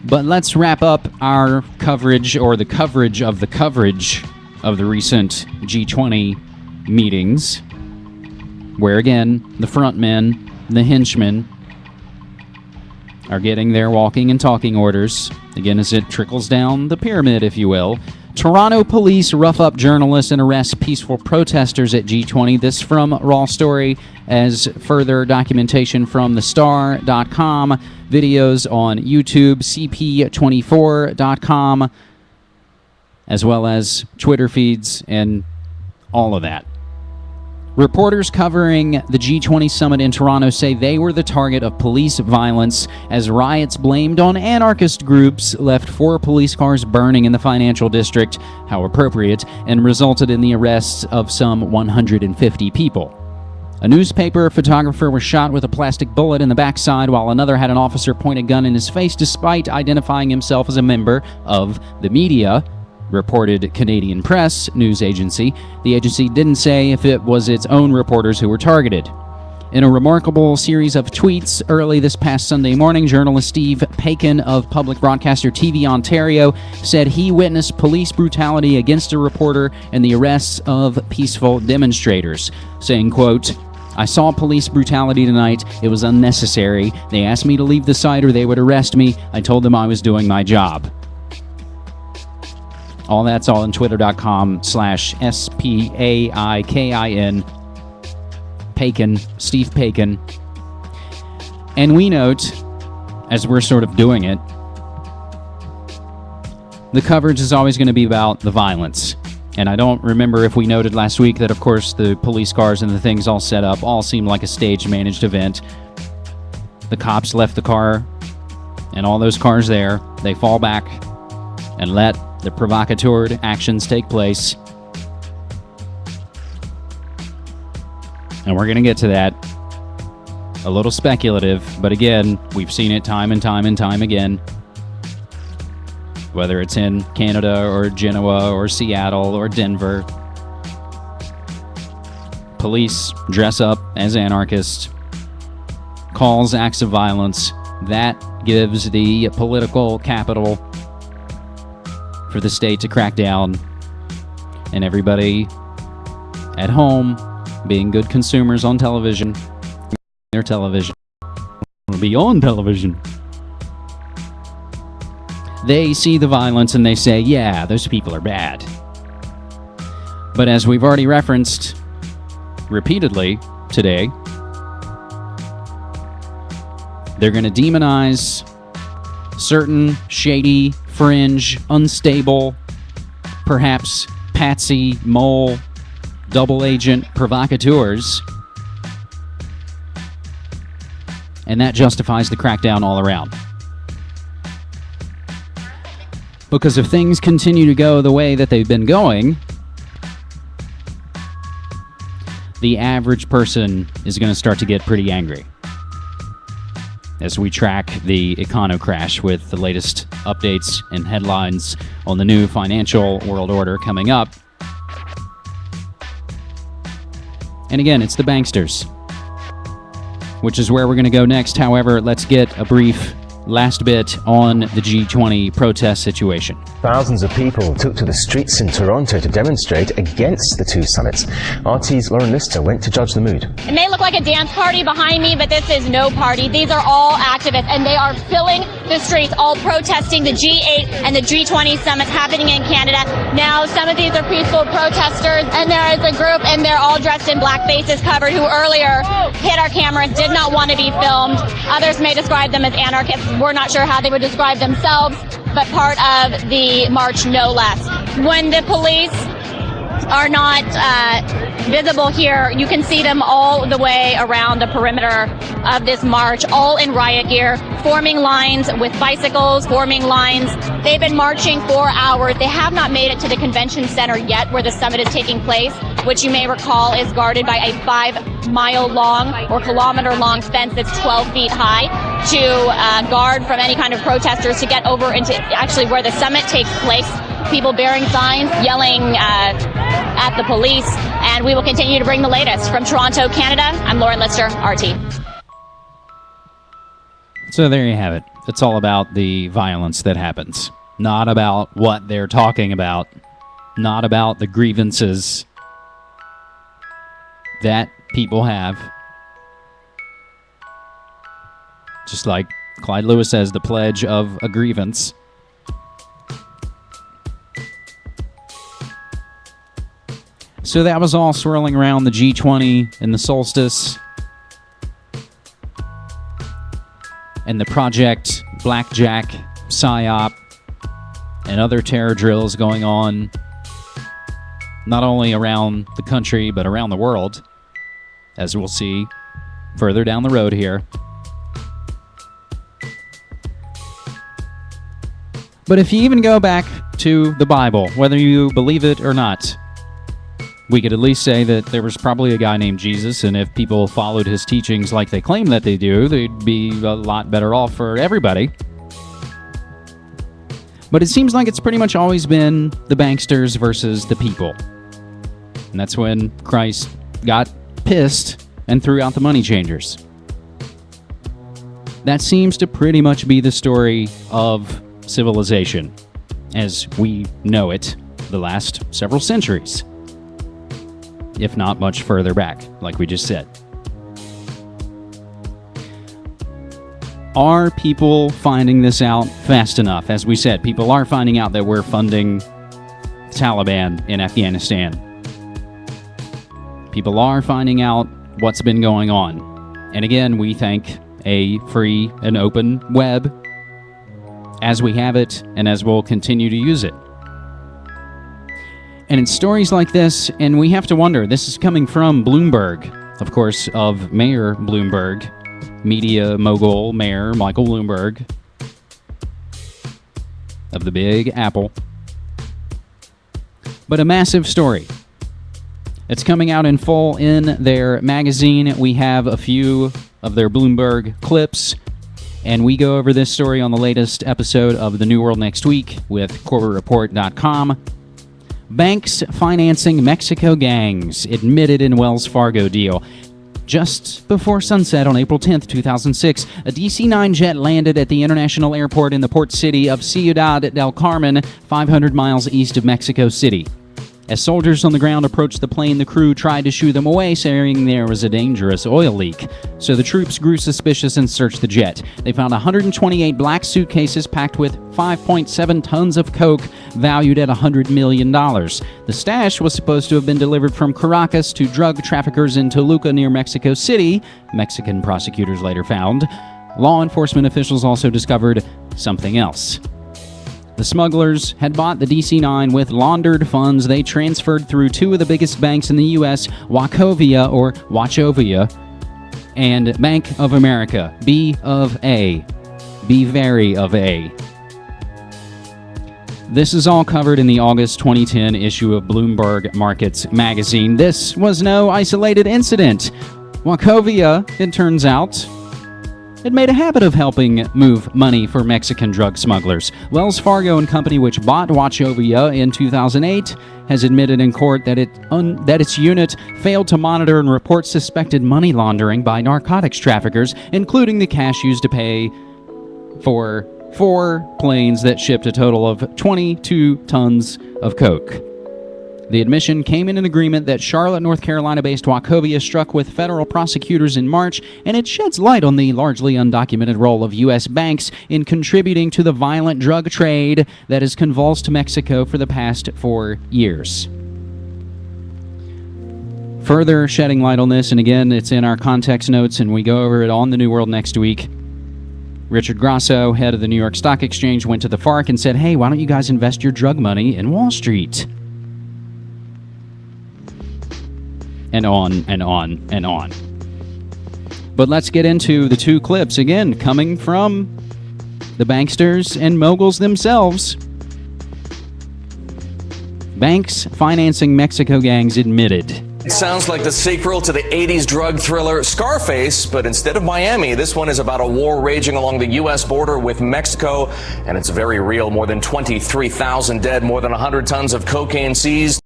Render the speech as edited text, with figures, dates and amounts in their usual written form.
But let's wrap up our coverage, or the coverage of the recent G20 meetings, where again, the front men, the henchmen, are getting their walking and talking orders, again as it trickles down the pyramid, if you will. Toronto police rough up journalists and arrest peaceful protesters at G20. This from Raw Story, as further documentation from thestar.com, videos on YouTube, cp24.com, as well as Twitter feeds and all of that. Reporters covering the G20 summit in Toronto say they were the target of police violence as riots blamed on anarchist groups left 4 police cars burning in the financial district, how appropriate, and resulted in the arrests of some 150 people. A newspaper photographer was shot with a plastic bullet in the backside, while another had an officer point a gun in his face despite identifying himself as a member of the media, reported Canadian Press news agency. The agency didn't say if it was its own reporters who were targeted. In a remarkable series of tweets early this past Sunday morning, journalist Steve Paikin of public broadcaster TV Ontario said he witnessed police brutality against a reporter and the arrests of peaceful demonstrators, saying, quote, "I saw police brutality tonight. It was unnecessary. They asked me to leave the site or they would arrest me. I told them I was doing my job." All that's all on twitter.com/SPAIKIN. Paikin, Steve Paikin. And we note, as we're sort of doing it, the coverage is always going to be about the violence. And I don't remember if we noted last week that, of course, the police cars and the things all set up all seemed like a stage-managed event. The cops left the car and all those cars there. They fall back and let the provocateur actions take place. And we're going to get to that. A little speculative, but again, we've seen it time and time and time again. Whether it's in Canada or Genoa or Seattle or Denver. Police dress up as anarchists, cause acts of violence. That gives the political capital for the state to crack down, and everybody at home, being good consumers on television, their television will be on television. They see the violence and they say, yeah, those people are bad. But as we've already referenced repeatedly today, they're going to demonize certain shady, fringe, unstable, perhaps patsy, mole, double agent provocateurs. And that justifies the crackdown all around. Because if things continue to go the way that they've been going, the average person is going to start to get pretty angry. As we track the econo crash with the latest updates and headlines on the new financial world order coming up. And again, it's the banksters, which is where we're going to go next. However, let's get a brief last bit on the G20 protest situation. Thousands of people took to the streets in Toronto to demonstrate against the two summits. RT's Lauren Lister went to judge the mood. It may look like a dance party behind me, but this is no party. These are all activists, and they are filling the streets, all protesting the G8 and the G20 summits happening in Canada. Now, some of these are peaceful protesters, and there is a group, and they're all dressed in black faces covered, who earlier hit our cameras, did not want to be filmed. Others may describe them as anarchists. We're not sure how they would describe themselves, but part of the march, no less. When the police are not visible here, you can see them all the way around the perimeter of this march, all in riot gear, forming lines with bicycles, forming lines. They've been marching for hours. They have not made it to the convention center yet, where the summit is taking place, which you may recall is guarded by a 5-mile-long or kilometer-long fence that's 12 feet high to guard from any kind of protesters to get over into actually where the summit takes place. People bearing signs, yelling at the police, and we will continue to bring the latest. From Toronto, Canada, I'm Lauren Lister, RT. So there you have it. It's all about the violence that happens, not about what they're talking about, not about the grievances that people have. Just like Clyde Lewis says, the pledge of a grievance. So that was all swirling around the G20 and the solstice and the Project Blackjack PSYOP and other terror drills going on not only around the country but around the world, as we'll see further down the road here. But if you even go back to the Bible, whether you believe it or not, we could at least say that there was probably a guy named Jesus, and if people followed his teachings like they claim that they do, they'd be a lot better off for everybody. But it seems like it's pretty much always been the banksters versus the people. And that's when Christ got pissed and threw out the money changers. That seems to pretty much be the story of civilization as we know it the last several centuries, if not much further back, like we just said. Are people finding this out fast enough? As we said, people are finding out that we're funding Taliban in Afghanistan. People are finding out what's been going on. And again, we thank a free and open web as we have it and as we'll continue to use it. And it's stories like this, and we have to wonder, this is coming from Bloomberg, of course, of Mayor Bloomberg, media mogul Mayor Michael Bloomberg of the Big Apple. But a massive story. It's coming out in full in their magazine. We have a few of their Bloomberg clips, and we go over this story on the latest episode of The New World Next Week with CorbettReport.com. Banks financing Mexico gangs admitted in Wells Fargo deal. Just before sunset on April 10th, 2006, a DC-9 jet landed at the international airport in the port city of Ciudad del Carmen, 500 miles east of Mexico City. As soldiers on the ground approached the plane, the crew tried to shoo them away, saying there was a dangerous oil leak. So the troops grew suspicious and searched the jet. They found 128 black suitcases packed with 5.7 tons of coke, valued at $100 million. The stash was supposed to have been delivered from Caracas to drug traffickers in Toluca near Mexico City, Mexican prosecutors later found. Law enforcement officials also discovered something else. The smugglers had bought the DC-9 with laundered funds they transferred through two of the biggest banks in the U.S., Wachovia or Wachovia, and Bank of America, B of A. Be very of A. This is all covered in the August 2010 issue of Bloomberg Markets magazine. This was no isolated incident. Wachovia, it turns out, it made a habit of helping move money for Mexican drug smugglers. Wells Fargo and Company, which bought Wachovia in 2008, has admitted in court that its unit failed to monitor and report suspected money laundering by narcotics traffickers, including the cash used to pay for 4 planes that shipped a total of 22 tons of coke. The admission came in an agreement that Charlotte, North Carolina-based Wachovia struck with federal prosecutors in March, and it sheds light on the largely undocumented role of U.S. banks in contributing to the violent drug trade that has convulsed Mexico for the past 4 years. Further shedding light on this, and again, it's in our context notes, and we go over it on The New World Next Week. Richard Grasso, head of the New York Stock Exchange, went to the FARC and said, hey, why don't you guys invest your drug money in Wall Street? And on and on and on. But let's get into the 2 clips, again, coming from the banksters and moguls themselves. Banks financing Mexico gangs admitted. It sounds like the sequel to the 80s drug thriller Scarface, but instead of Miami, this one is about a war raging along the U.S. border with Mexico, and it's very real. More than 23,000 dead, more than 100 tons of cocaine seized.